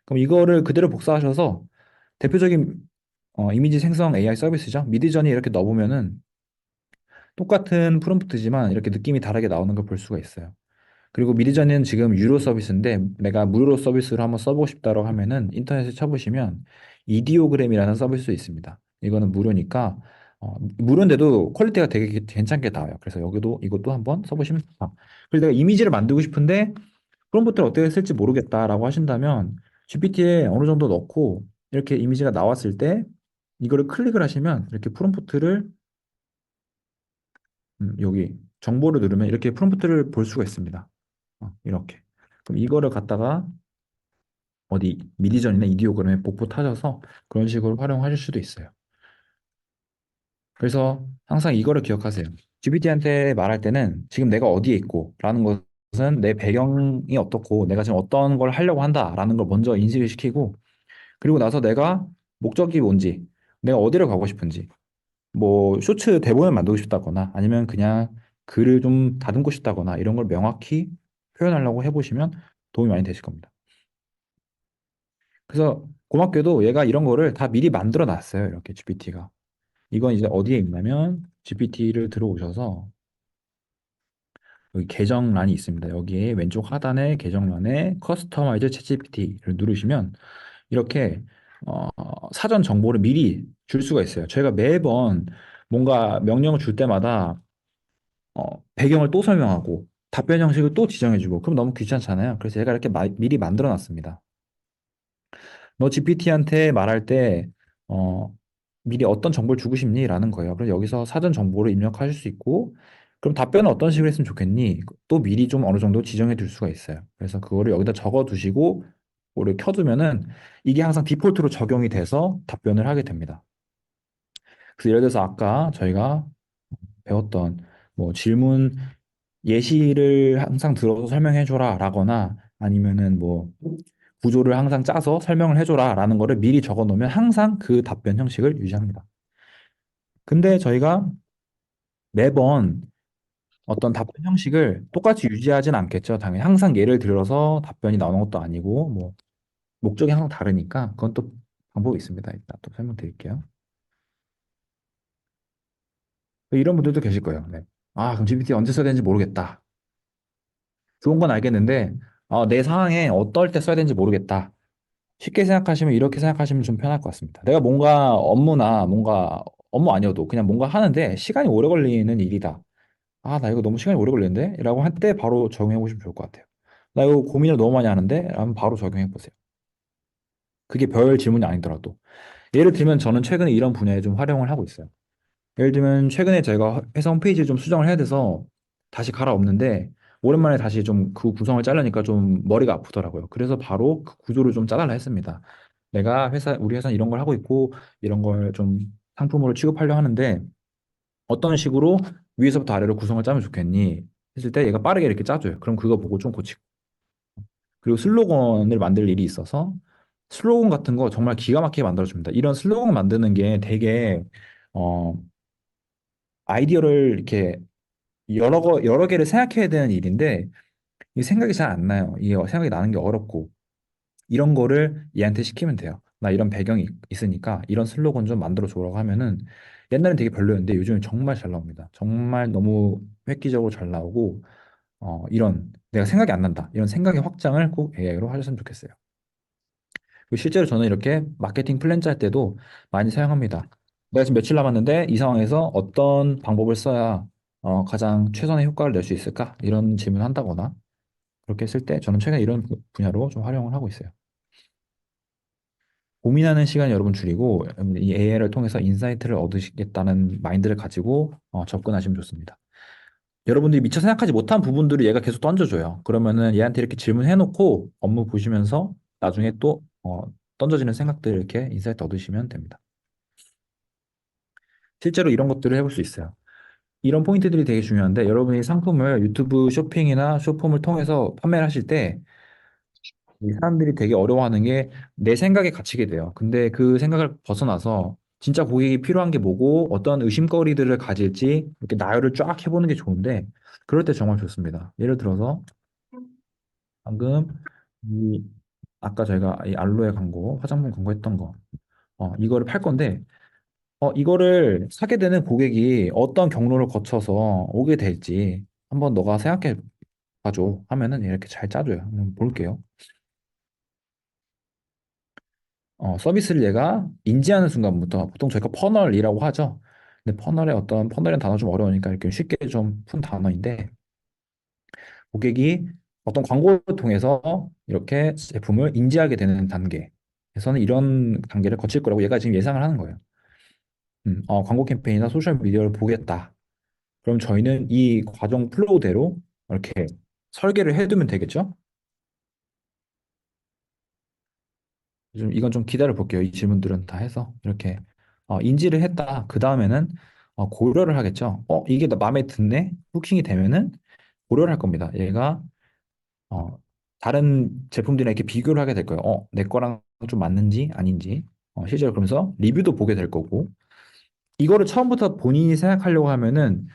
그럼 이거를 그대로 복사하셔서 대표적인 이미지 생성 AI 서비스죠. 미드저니 이렇게 넣어보면은 똑같은 프롬프트지만 이렇게 느낌이 다르게 나오는 걸 볼 수가 있어요. 그리고 미드저니는 지금 유료 서비스인데 내가 무료 서비스로 한번 써보고 싶다고 하면은 인터넷에 쳐보시면 이디오그램이라는 서비스도 있습니다. 이거는 무료니까 무료인데도 퀄리티가 되게 괜찮게 나와요. 그래서 여기도 이것도 한번 써보시면 좋다. 그리고 내가 이미지를 만들고 싶은데 프롬프트를 어떻게 쓸지 모르겠다라고 하신다면 GPT에 어느 정도 넣고 이렇게 이미지가 나왔을 때 이거를 클릭을 하시면 이렇게 프롬프트를 여기 정보를 누르면 이렇게 프롬프트를 볼 수가 있습니다. 이렇게. 그럼 이거를 갖다가 어디 미디전이나 이디오그램에 복부 타셔서 그런 식으로 활용하실 수도 있어요. 그래서 항상 이거를 기억하세요. GPT한테 말할 때는 지금 내가 어디에 있고 라는 것은 내 배경이 어떻고 내가 지금 어떤 걸 하려고 한다라는 걸 먼저 인식을 시키고 그리고 나서 내가 목적이 뭔지 내가 어디를 가고 싶은지 뭐 쇼츠 대본을 만들고 싶다거나 아니면 그냥 글을 좀 다듬고 싶다거나 이런 걸 명확히 표현하려고 해보시면 도움이 많이 되실 겁니다. 그래서 고맙게도 얘가 이런 거를 다 미리 만들어 놨어요. 이렇게 GPT가. 이건 이제 어디에 있냐면 GPT를 들어오셔서 여기 계정란이 있습니다. 여기에 왼쪽 하단에 계정란에 커스터마이즈 챗GPT를 누르시면 이렇게 어, 사전 정보를 미리 줄 수가 있어요. 저희가 매번 뭔가 명령을 줄 때마다 배경을 또 설명하고 답변 형식을 또 지정해주고 그럼 너무 귀찮잖아요. 그래서 얘가 이렇게 미리 만들어 놨습니다. 너 GPT한테 말할 때 미리 어떤 정보를 주고 싶니? 라는 거예요. 그래서 여기서 사전 정보를 입력하실 수 있고 그럼 답변은 어떤 식으로 했으면 좋겠니? 또 미리 좀 어느 정도 지정해 둘 수가 있어요. 그래서 그거를 여기다 적어 두시고 그거를 켜두면은 이게 항상 디폴트로 적용이 돼서 답변을 하게 됩니다. 그래서 예를 들어서 아까 저희가 배웠던 뭐 질문 예시를 항상 들어서 설명해 줘라 라거나 아니면은 뭐 구조를 항상 짜서 설명을 해줘라 라는 거를 미리 적어 놓으면 항상 그 답변 형식을 유지합니다. 근데 저희가 매번 어떤 답변 형식을 똑같이 유지하진 않겠죠. 당연히 항상 예를 들어서 답변이 나오는 것도 아니고 뭐 목적이 항상 다르니까 그건 또 방법이 있습니다. 이따 또 설명드릴게요. 이런 분들도 계실 거예요. 네. 그럼 GPT 언제 써야 되는지 모르겠다. 좋은 건 알겠는데 내 상황에 어떨 때 써야 되는지 모르겠다. 쉽게 생각하시면 이렇게 생각하시면 좀 편할 것 같습니다. 내가 뭔가 업무나 뭔가 업무 아니어도 그냥 뭔가 하는데 시간이 오래 걸리는 일이다. 나 이거 너무 시간이 오래 걸리는데? 라고 할 때 바로 적용해 보시면 좋을 것 같아요. 나 이거 고민을 너무 많이 하는데? 라면 바로 적용해 보세요. 그게 별 질문이 아니더라도. 예를 들면 저는 최근에 이런 분야에 좀 활용을 하고 있어요. 예를 들면 최근에 저희가 회사 홈페이지를 좀 수정을 해야 돼서 다시 갈아엎는데 오랜만에 다시 좀 그 구성을 짜려니까 좀 머리가 아프더라고요. 그래서 바로 그 구조를 좀 짜달라 했습니다. 내가 우리 회사는 이런 걸 하고 있고 이런 걸 좀 상품으로 취급하려 하는데 어떤 식으로 위에서부터 아래로 구성을 짜면 좋겠니? 했을 때 얘가 빠르게 이렇게 짜줘요. 그럼 그거 보고 좀 고치고. 그리고 슬로건을 만들 일이 있어서 슬로건 같은 거 정말 기가 막히게 만들어줍니다. 이런 슬로건 만드는 게 되게 어, 아이디어를 이렇게 여러 개를 생각해야 되는 일인데 이 생각이 잘 안 나요. 이게 생각이 나는 게 어렵고 이런 거를 얘한테 시키면 돼요. 나 이런 배경이 있으니까 이런 슬로건 좀 만들어 줘라고 하면은 옛날엔 되게 별로였는데 요즘은 정말 잘 나옵니다. 정말 너무 획기적으로 잘 나오고 이런 내가 생각이 안 난다. 이런 생각의 확장을 꼭 AI로 하셨으면 좋겠어요. 그리고 실제로 저는 이렇게 마케팅 플랜 짤 때도 많이 사용합니다. 내가 지금 며칠 남았는데 이 상황에서 어떤 방법을 써야 가장 최선의 효과를 낼 수 있을까? 이런 질문을 한다거나 그렇게 했을 때 저는 최근에 이런 분야로 좀 활용을 하고 있어요. 고민하는 시간 여러분 줄이고 이 AI를 통해서 인사이트를 얻으시겠다는 마인드를 가지고 접근하시면 좋습니다. 여러분들이 미처 생각하지 못한 부분들을 얘가 계속 던져줘요. 그러면은 얘한테 이렇게 질문해놓고 업무 보시면서 나중에 또 던져지는 생각들 이렇게 인사이트 얻으시면 됩니다. 실제로 이런 것들을 해볼 수 있어요. 이런 포인트들이 되게 중요한데 여러분이 상품을 유튜브 쇼핑이나 쇼폼을 통해서 판매를 하실 때 이 사람들이 되게 어려워하는 게 내 생각에 갇히게 돼요. 근데 그 생각을 벗어나서 진짜 고객이 필요한 게 뭐고 어떤 의심거리들을 가질지 이렇게 나열을 쫙 해보는 게 좋은데 그럴 때 정말 좋습니다. 예를 들어서 방금 이 아까 저희가 이 알로에 광고, 화장품 광고 했던 거 이거를 팔 건데 이거를 사게 되는 고객이 어떤 경로를 거쳐서 오게 될지 한번 너가 생각해 봐줘 하면은 이렇게 잘 짜줘요. 한번 볼게요. 서비스를 얘가 인지하는 순간부터 보통 저희가 퍼널이라고 하죠. 근데 퍼널이라는 단어 좀 어려우니까 이렇게 쉽게 좀 푼 단어인데 고객이 어떤 광고를 통해서 이렇게 제품을 인지하게 되는 단계에서는 이런 단계를 거칠 거라고 얘가 지금 예상을 하는 거예요. 광고 캠페인이나 소셜 미디어를 보겠다. 그럼 저희는 이 과정 플로우대로 이렇게 설계를 해두면 되겠죠? 좀 이건 좀 기다려 볼게요. 이 질문들은 다 해서 이렇게 인지를 했다. 그 다음에는 고려를 하겠죠. 이게 나 마음에 드네. 후킹이 되면은 고려를 할 겁니다. 얘가 어, 다른 제품들이랑 이렇게 비교를 하게 될 거예요. 내 거랑 좀 맞는지 아닌지. 실제로 그러면서 리뷰도 보게 될 거고. 이거를 처음부터 본인이 생각하려고 하면은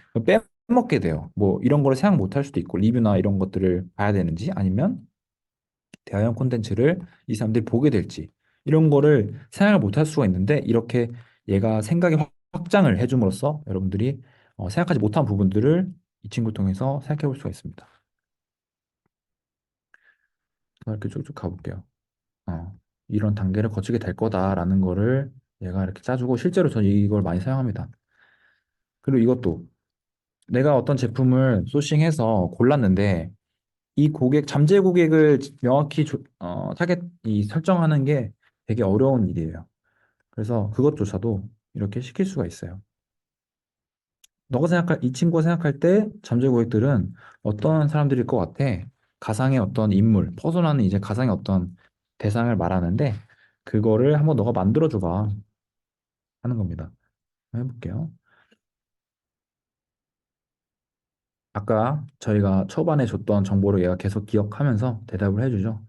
빼먹게 돼요. 뭐 이런 거를 생각 못 할 수도 있고 리뷰나 이런 것들을 봐야 되는지 아니면 대화형 콘텐츠를 이 사람들이 보게 될지 이런 거를 생각을 못 할 수가 있는데 이렇게 얘가 생각의 확장을 해줌으로써 여러분들이 생각하지 못한 부분들을 이 친구 통해서 생각해 볼 수가 있습니다. 이렇게 쭉쭉 가볼게요. 이런 단계를 거치게 될 거다라는 거를 얘가 이렇게 짜주고 실제로 저는 이걸 많이 사용합니다. 그리고 이것도 내가 어떤 제품을 소싱해서 골랐는데 이 잠재 고객을 명확히 타겟 설정하는 게 되게 어려운 일이에요. 그래서 그것조차도 이렇게 시킬 수가 있어요. 이 친구가 생각할 때 잠재 고객들은 어떤 사람들일 것 같아? 가상의 어떤 인물, 퍼소나는 이제 가상의 어떤 대상을 말하는데 그거를 한번 너가 만들어 줘봐 하는 겁니다. 해볼게요. 아까 저희가 초반에 줬던 정보를 얘가 계속 기억하면서 대답을 해주죠.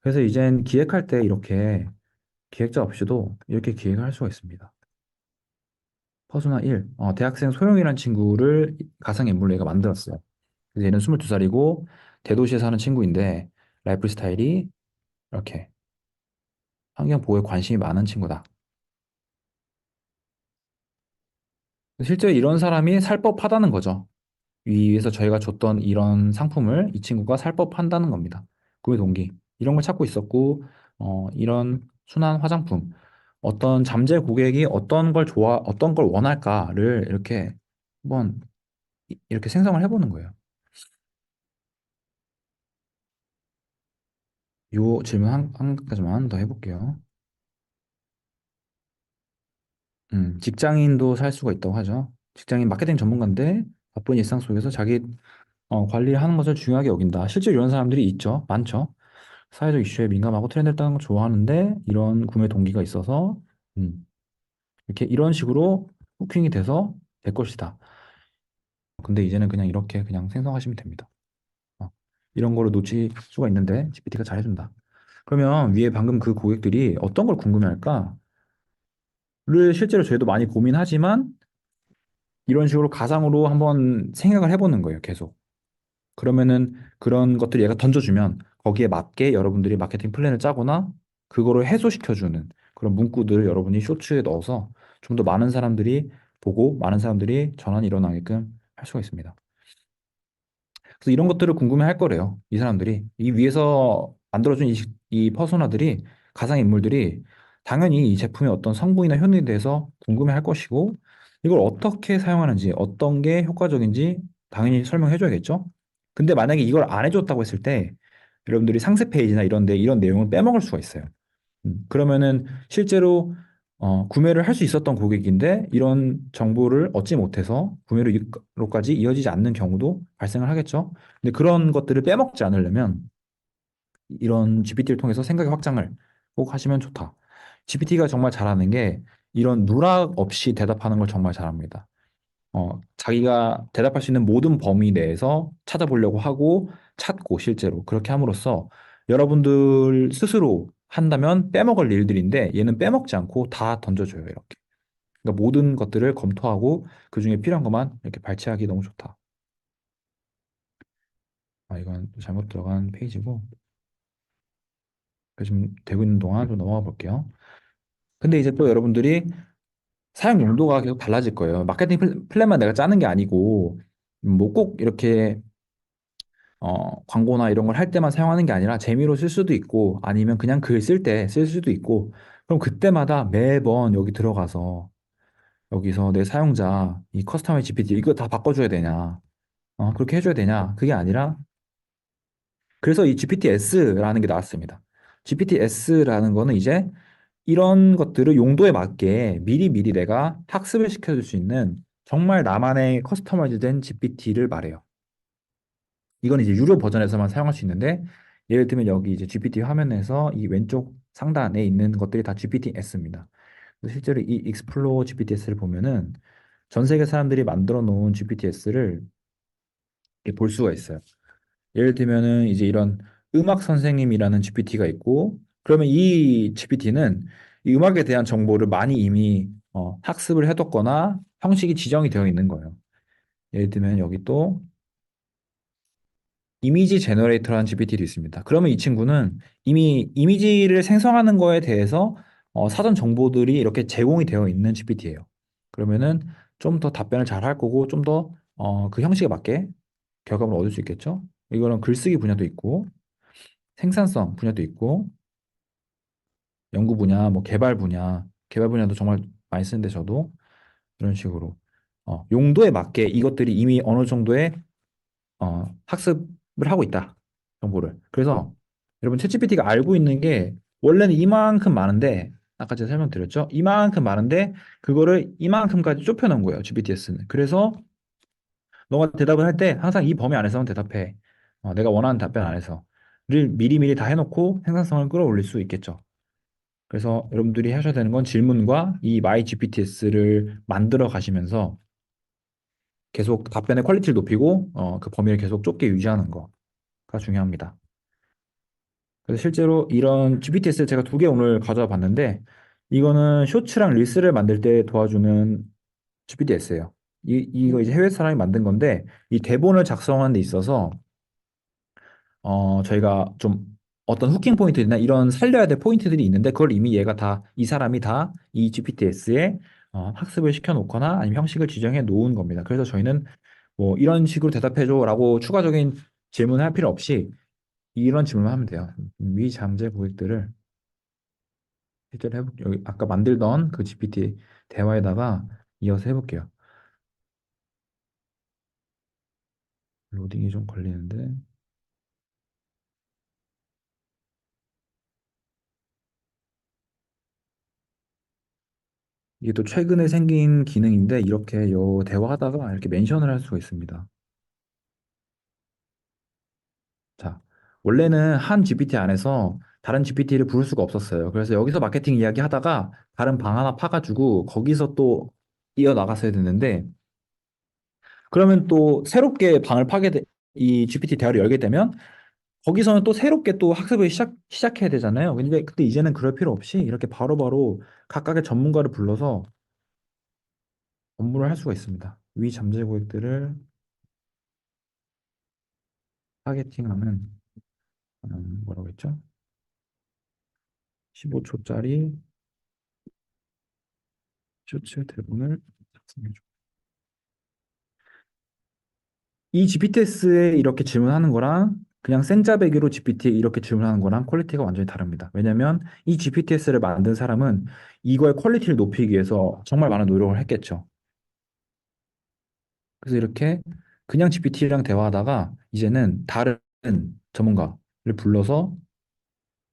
그래서 이젠 기획할 때 이렇게 기획자 없이도 이렇게 기획을 할 수가 있습니다. 퍼스나 1, 대학생 소영이라는 친구를 가상인물로 얘가 만들었어요. 그래서 얘는 22살이고 대도시에 사는 친구인데 라이프 스타일이 이렇게 환경 보호에 관심이 많은 친구다. 실제 이런 사람이 살 법하다는 거죠. 위에서 저희가 줬던 이런 상품을 이 친구가 살 법한다는 겁니다. 구매 동기. 이런 걸 찾고 있었고, 이런 순한 화장품. 어떤 잠재 고객이 어떤 걸 원할까를 이렇게 한번 이렇게 생성을 해보는 거예요. 요 질문 한 가지만 더 해볼게요. 직장인도 살 수가 있다고 하죠. 직장인 마케팅 전문가인데 바쁜 일상 속에서 자기 관리하는 것을 중요하게 여긴다. 실제로 이런 사람들이 있죠. 많죠. 사회적 이슈에 민감하고 트렌드를 따는 걸 좋아하는데 이런 구매 동기가 있어서 음, 이렇게 이런 식으로 후킹이 돼서 될 것이다. 근데 이제는 그냥 이렇게 그냥 생성하시면 됩니다. 어, 이런 거를 놓칠 수가 있는데 GPT가 잘해준다. 그러면 위에 방금 그 고객들이 어떤 걸 궁금해할까? 를 실제로 저희도 많이 고민하지만 이런 식으로 가상으로 한번 생각을 해보는 거예요, 계속. 그러면은 그런 것들을 얘가 던져주면 거기에 맞게 여러분들이 마케팅 플랜을 짜거나 그거를 해소시켜주는 그런 문구들을 여러분이 쇼츠에 넣어서 좀 더 많은 사람들이 보고 많은 사람들이 전환이 일어나게끔 할 수가 있습니다. 그래서 이런 것들을 궁금해 할 거래요. 이 사람들이. 이 위에서 만들어준 이 퍼소나들이, 가상 인물들이 당연히 이 제품의 어떤 성분이나 효능에 대해서 궁금해 할 것이고, 이걸 어떻게 사용하는지, 어떤 게 효과적인지 당연히 설명해 줘야겠죠? 근데 만약에 이걸 안 해줬다고 했을 때, 여러분들이 상세 페이지나 이런 데 이런 내용을 빼먹을 수가 있어요. 그러면은 실제로 구매를 할 수 있었던 고객인데 이런 정보를 얻지 못해서 구매로까지 이어지지 않는 경우도 발생을 하겠죠. 근데 그런 것들을 빼먹지 않으려면 이런 GPT를 통해서 생각의 확장을 꼭 하시면 좋다. GPT가 정말 잘하는 게 이런 누락 없이 대답하는 걸 정말 잘합니다. 자기가 대답할 수 있는 모든 범위 내에서 찾아보려고 하고 찾고 실제로 그렇게 함으로써 여러분들 스스로 한다면 빼먹을 일들인데 얘는 빼먹지 않고 다 던져줘요, 이렇게. 그러니까 모든 것들을 검토하고 그중에 필요한 것만 이렇게 발췌하기 너무 좋다. 이건 잘못 들어간 페이지고. 지금 되고 있는 동안 좀 넘어가 볼게요. 근데 이제 또 여러분들이 사용 용도가 계속 달라질 거예요. 마케팅 플랜만 내가 짜는 게 아니고 뭐 꼭 이렇게 광고나 이런 걸 할 때만 사용하는 게 아니라 재미로 쓸 수도 있고 아니면 그냥 글 쓸 때 쓸 수도 있고 그럼 그때마다 매번 여기 들어가서 여기서 내 사용자 이 커스터마이즈 GPT 이거 다 바꿔줘야 되냐 그렇게 해줘야 되냐 그게 아니라 그래서 이 GPT-S라는 게 나왔습니다. GPT-S라는 거는 이제 이런 것들을 용도에 맞게 미리미리 내가 학습을 시켜줄 수 있는 정말 나만의 커스터마이즈 된 GPT를 말해요. 이건 이제 유료 버전에서만 사용할 수 있는데 예를 들면 여기 이제 GPT 화면에서 이 왼쪽 상단에 있는 것들이 다 GPT-S입니다. 실제로 이 익스플로어 GPT-S를 보면은 전 세계 사람들이 만들어 놓은 GPT-S를 볼 수가 있어요. 예를 들면은 이제 이런 음악 선생님이라는 GPT가 있고 그러면 이 GPT는 이 음악에 대한 정보를 많이 이미 학습을 해뒀거나 형식이 지정이 되어 있는 거예요. 예를 들면 여기 또 이미지 제너레이터라는 GPT도 있습니다. 그러면 이 친구는 이미 이미지를 생성하는 거에 대해서 사전 정보들이 이렇게 제공이 되어 있는 GPT예요. 그러면은 좀 더 답변을 잘 할 거고 좀 더 그 형식에 맞게 결과물을 얻을 수 있겠죠. 이거는 글쓰기 분야도 있고 생산성 분야도 있고 연구 분야, 뭐 개발 분야도 정말 많이 쓰는데 저도 이런 식으로 용도에 맞게 이것들이 이미 어느 정도의 학습을 하고 있다. 정보를. 그래서 여러분 챗GPT가 알고 있는 게 원래는 이만큼 많은데 아까 제가 설명드렸죠? 이만큼 많은데 그거를 이만큼까지 좁혀놓은 거예요. GPTS는. 그래서 너가 대답을 할 때 항상 이 범위 안에서만 대답해. 내가 원하는 답변 안에서.를 미리미리 다 해놓고 생산성을 끌어올릴 수 있겠죠. 그래서 여러분들이 하셔야 되는 건 질문과 이 마이 GPTS를 만들어 가시면서 계속 답변의 퀄리티를 높이고 그 범위를 계속 좁게 유지하는 거가 중요합니다. 그래서 실제로 이런 GPTS를 제가 두 개 오늘 가져와 봤는데 이거는 쇼츠랑 릴스를 만들 때 도와주는 GPTS예요. 이거 이제 해외 사람이 만든 건데 이 대본을 작성하는 데 있어서 저희가 좀 어떤 후킹 포인트나 이런 살려야 될 포인트들이 있는데 그걸 이미 얘가 다 이 사람이 다 이 GPTS에 학습을 시켜 놓거나 아니면 형식을 지정해 놓은 겁니다. 그래서 저희는 뭐 이런 식으로 대답해 줘라고 추가적인 질문을 할 필요 없이 이런 질문을 하면 돼요. 미잠재 고객들을 실제로 해볼게요. 여기 아까 만들던 그 GPT 대화에다가 이어서 해볼게요. 로딩이 좀 걸리는데 이게 또 최근에 생긴 기능인데 이렇게 요 대화하다가 이렇게 멘션을 할 수가 있습니다. 자, 원래는 한 GPT 안에서 다른 GPT를 부를 수가 없었어요. 그래서 여기서 마케팅 이야기 하다가 다른 방 하나 파가지고 거기서 또 이어나갔어야 됐는데 그러면 또 새롭게 방을 이 GPT 대화를 열게 되면 거기서는 또 새롭게 또 학습을 시작해야 되잖아요. 근데 이제는 그럴 필요 없이 이렇게 바로바로 각각의 전문가를 불러서 업무를 할 수가 있습니다. 위 잠재 고객들을 타겟팅하는 뭐라고 했죠? 15초짜리 쇼츠 대본을 작성해 줘. 이 GPTS에 이렇게 질문하는 거랑 그냥 생자배기로 GPT에 이렇게 질문하는 거랑 퀄리티가 완전히 다릅니다. 왜냐면 이 GPTS를 만든 사람은 이거의 퀄리티를 높이기 위해서 정말 많은 노력을 했겠죠. 그래서 이렇게 그냥 GPT랑 대화하다가 이제는 다른 전문가를 불러서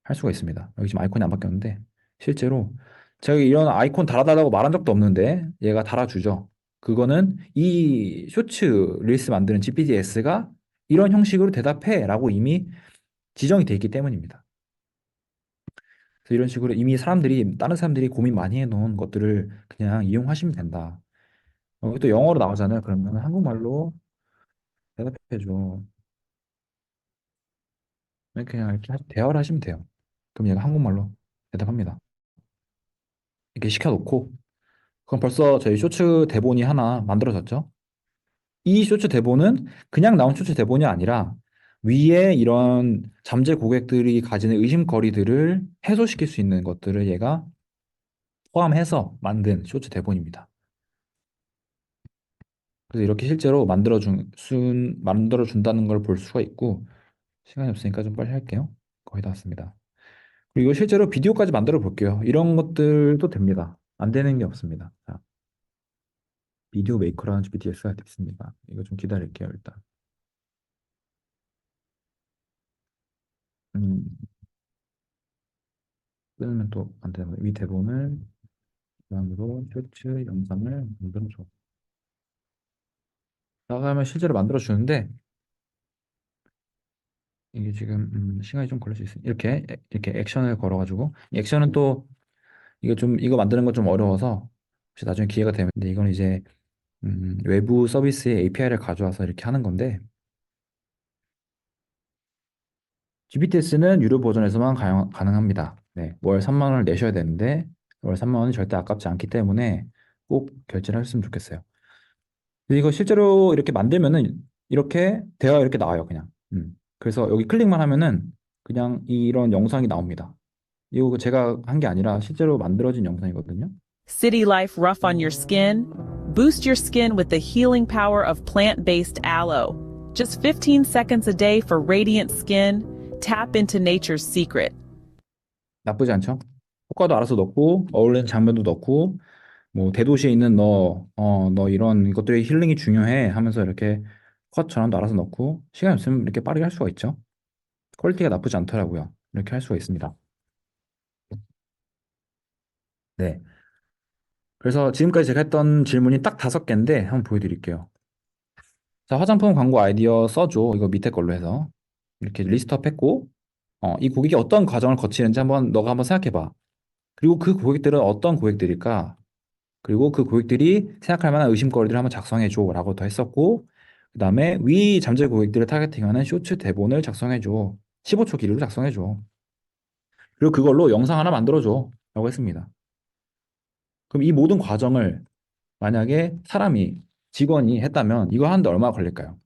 할 수가 있습니다. 여기 지금 아이콘이 안 바뀌었는데 실제로 제가 이런 아이콘 달아달라고 말한 적도 없는데 얘가 달아주죠. 그거는 이 쇼츠 릴스 만드는 GPTS가 이런 형식으로 대답해라고 이미 지정이 돼 있기 때문입니다. 그래서 이런 식으로 이미 다른 사람들이 고민 많이 해놓은 것들을 그냥 이용하시면 된다. 여기 또 영어로 나오잖아요. 그러면 한국말로 대답해줘. 그냥 이렇게 대화를 하시면 돼요. 그럼 얘가 한국말로 대답합니다. 이렇게 시켜놓고 그럼 벌써 저희 쇼츠 대본이 하나 만들어졌죠? 이 쇼츠 대본은 그냥 나온 쇼츠 대본이 아니라 위에 이런 잠재 고객들이 가지는 의심거리들을 해소시킬 수 있는 것들을 얘가 포함해서 만든 쇼츠 대본입니다. 그래서 이렇게 실제로 만들어준다는 걸 볼 수가 있고, 시간이 없으니까 좀 빨리 할게요. 거의 다 왔습니다. 그리고 실제로 비디오까지 만들어 볼게요. 이런 것들도 됩니다. 안 되는 게 없습니다. 자, 비디오 메이커라는 GPTS가 있습니다. 이거 좀 기다릴게요, 일단. 음, 끊으면 또 안 되는 거예요. 위 대본을 기반으로 쇼츠 영상을 만들어줘. 나가면 실제로 만들어주는데, 이게 지금 시간이 좀 걸릴 수 있어요. 이렇게 액션을 걸어가지고, 이 액션은 또 이거 만드는 건 좀 어려워서 혹시 나중에 기회가 되면 근데 이건 이제 외부 서비스의 API를 가져와서 이렇게 하는 건데 GPTS는 유료 버전에서만 가능합니다. 네, 월 3만 원을 내셔야 되는데 월 3만 원이 절대 아깝지 않기 때문에 꼭 결제를 하셨으면 좋겠어요. 근데 이거 실제로 이렇게 만들면은 이렇게 대화가 이렇게 나와요, 그냥. 그래서 여기 클릭만 하면은 그냥 이런 영상이 나옵니다. 이거 제가 한 게 아니라 실제로 만들어진 영상이거든요. City life rough on your skin? Boost your skin with the healing power of plant-based aloe. Just 15 seconds a day for radiant skin. Tap into nature's secret. 나쁘지 않죠? 효과도 알아서 넣고 어울리는 장면도 넣고 뭐 대도시에 있는 너 이런 것들의 힐링이 중요해 하면서 이렇게 컷 전환도 알아서 넣고 시간 없으면 이렇게 빠르게 할 수가 있죠. 퀄리티가 나쁘지 않더라고요. 이렇게 할 수가 있습니다. 네. 그래서 지금까지 제가 했던 질문이 딱 5개인데 한번 보여드릴게요. 자, 화장품 광고 아이디어 써줘. 이거 밑에 걸로 해서 이렇게 리스트업 했고 이 고객이 어떤 과정을 거치는지 너가 한번 생각해봐. 그리고 그 고객들은 어떤 고객들일까? 그리고 그 고객들이 생각할 만한 의심거리들을 한번 작성해줘 라고 더 했었고 그 다음에 위 잠재 고객들을 타겟팅하는 쇼츠 대본을 작성해줘. 15초 길이로 작성해줘. 그리고 그걸로 영상 하나 만들어줘 라고 했습니다. 그럼 이 모든 과정을 만약에 직원이 했다면 이거 하는데 얼마나 걸릴까요?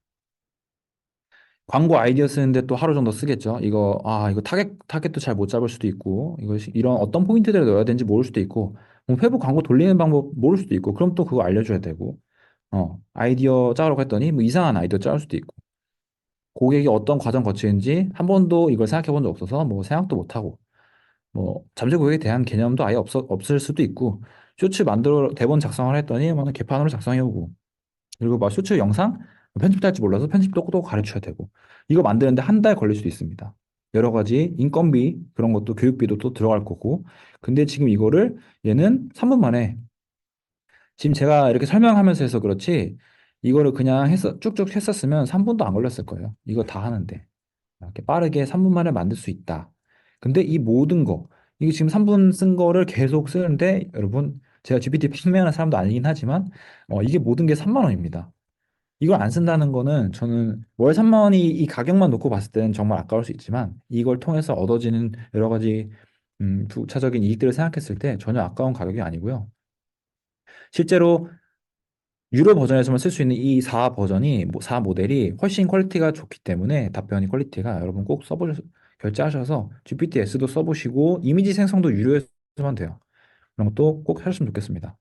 광고 아이디어 쓰는데 또 하루 정도 쓰겠죠. 이거 타겟도 잘 못 잡을 수도 있고, 이런 어떤 포인트들을 넣어야 되는지 모를 수도 있고, 뭐 회복 광고 돌리는 방법 모를 수도 있고, 그럼 또 그거 알려줘야 되고, 아이디어 짜라고 했더니 뭐 이상한 아이디어 짜올 수도 있고, 고객이 어떤 과정 거치는지 한 번도 이걸 생각해 본 적 없어서 뭐 생각도 못 하고, 뭐 잠재 고객에 대한 개념도 아예 없을 수도 있고, 대본 작성을 했더니 뭐 개판으로 작성해오고, 그리고 막 쇼츠 영상 편집도 할지 몰라서 편집도 또 가르쳐야 되고 이거 만드는데 한 달 걸릴 수도 있습니다. 여러 가지 인건비 그런 것도 교육비도 또 들어갈 거고 근데 지금 이거를 얘는 3분 만에 지금 제가 이렇게 설명하면서 해서 그렇지 이거를 그냥 쭉쭉 했었으면 3분도 안 걸렸을 거예요. 이거 다 하는데. 이렇게 빠르게 3분 만에 만들 수 있다. 근데 이 모든 거, 이게 지금 3분 쓴 거를 계속 쓰는데, 여러분, 제가 GPT 판매하는 사람도 아니긴 하지만, 이게 모든 게 3만 원입니다. 이걸 안 쓴다는 거는 저는 월 3만 원이 이 가격만 놓고 봤을 때는 정말 아까울 수 있지만, 이걸 통해서 얻어지는 여러 가지, 부차적인 이익들을 생각했을 때 전혀 아까운 가격이 아니고요. 실제로 유료 버전에서만 쓸 수 있는 이 4 버전이 4 모델이 훨씬 퀄리티가 좋기 때문에 답변이 퀄리티가 여러분 꼭 결제하셔서 GPT-S도 써보시고 이미지 생성도 유료에서만 돼요. 그런 것도 꼭 하셨으면 좋겠습니다.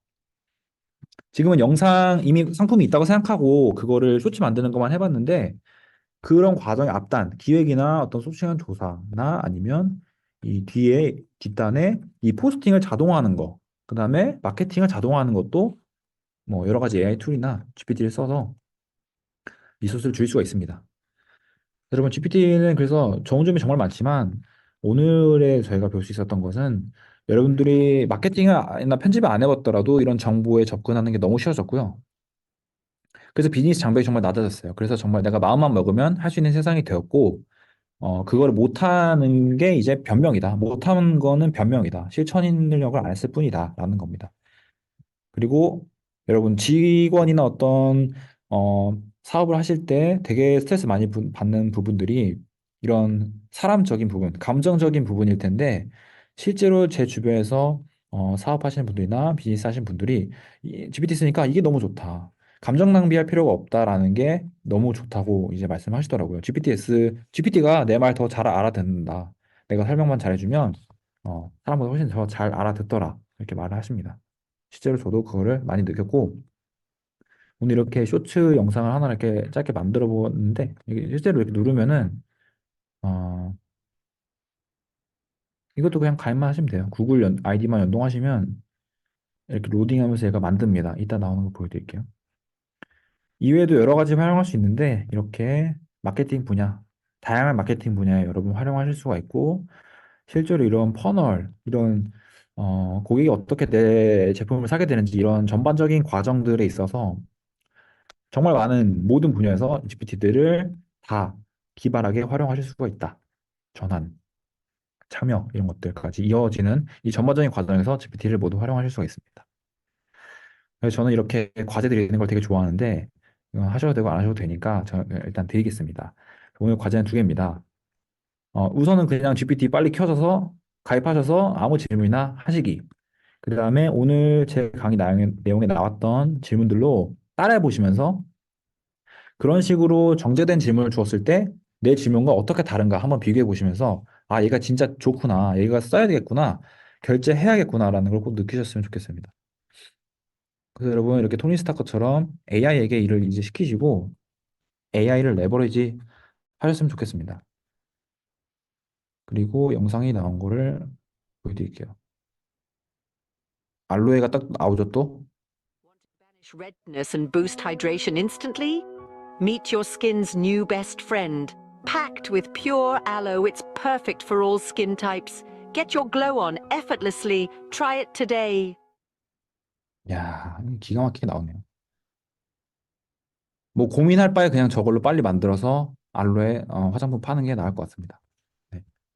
지금은 영상 이미 상품이 있다고 생각하고 그거를 쇼츠 만드는 것만 해봤는데 그런 과정의 앞단, 기획이나 어떤 소싱한 조사나 아니면 이 뒷단에 이 포스팅을 자동화하는 거, 그 다음에 마케팅을 자동화하는 것도 뭐 여러 가지 AI 툴이나 GPT를 써서 리소스를 줄일 수가 있습니다. 여러분, GPT는 그래서 좋은 점이 정말 많지만 오늘의 저희가 볼 수 있었던 것은 여러분들이 마케팅이나 편집을 안 해봤더라도 이런 정보에 접근하는 게 너무 쉬워졌고요. 그래서 비즈니스 장벽이 정말 낮아졌어요. 그래서 정말 내가 마음만 먹으면 할 수 있는 세상이 되었고, 그거를 못하는 게 이제 변명이다. 못하는 거는 변명이다. 실천 능력을 안 했을 뿐이다. 라는 겁니다. 그리고 여러분 직원이나 어떤 사업을 하실 때 되게 스트레스 많이 받는 부분들이 이런 사람적인 부분, 감정적인 부분일 텐데 실제로 제 주변에서 사업하시는 분들이나 비즈니스 하시는 분들이 GPT 쓰니까 이게 너무 좋다. 감정 낭비할 필요가 없다라는 게 너무 좋다고 이제 말씀하시더라고요. GPT가 내 말 더 잘 알아듣는다. 내가 설명만 잘해주면 사람보다 훨씬 더 잘 알아듣더라. 이렇게 말을 하십니다. 실제로 저도 그거를 많이 느꼈고 오늘 이렇게 쇼츠 영상을 하나 이렇게 짧게 만들어 보는데 이게 실제로 이렇게 누르면은 어, 이것도 그냥 가입만 하시면 돼요. 구글 아이디만 연동하시면 이렇게 로딩하면서 얘가 만듭니다. 이따 나오는 거 보여드릴게요. 이외에도 여러 가지 활용할 수 있는데 이렇게 마케팅 분야, 다양한 마케팅 분야에 여러분 활용하실 수가 있고 실제로 이런 퍼널, 이런 고객이 어떻게 내 제품을 사게 되는지 이런 전반적인 과정들에 있어서 정말 많은 모든 분야에서 GPT들을 다 기발하게 활용하실 수가 있다. 전환, 참여 이런 것들까지 이어지는 이 전반적인 과정에서 GPT를 모두 활용하실 수가 있습니다. 그래서 저는 이렇게 과제들이 있는 걸 되게 좋아하는데 이거 하셔도 되고 안 하셔도 되니까 저 일단 드리겠습니다. 오늘 과제는 두 개입니다. 우선은 그냥 GPT 빨리 켜져서 가입하셔서 아무 질문이나 하시기. 그 다음에 오늘 제 강의 내용에 나왔던 질문들로 따라해 보시면서 그런 식으로 정제된 질문을 주었을 때 내 질문과 어떻게 다른가 한번 비교해 보시면서 아, 얘가 진짜 좋구나. 얘가 써야 되겠구나. 결제해야겠구나라는 걸 꼭 느끼셨으면 좋겠습니다. 그래서 여러분 이렇게 토니 스타커처럼 AI에게 일을 이제 시키시고 AI를 레버리지 하셨으면 좋겠습니다. 그리고 영상이 나온 거를 보여드릴게요. 알로에가 딱 나오죠 또? Banish redness and boost hydration instantly? Meet your skin's new best friend. Packed with pure aloe, it's perfect for all skin types. Get your glow on effortlessly. Try it today. 야, 기가 막히게 나오네요. 뭐 고민할 바에 그냥 저걸로 빨리 만들어서 알로에 화장품 파는 게 나을 것 같습니다.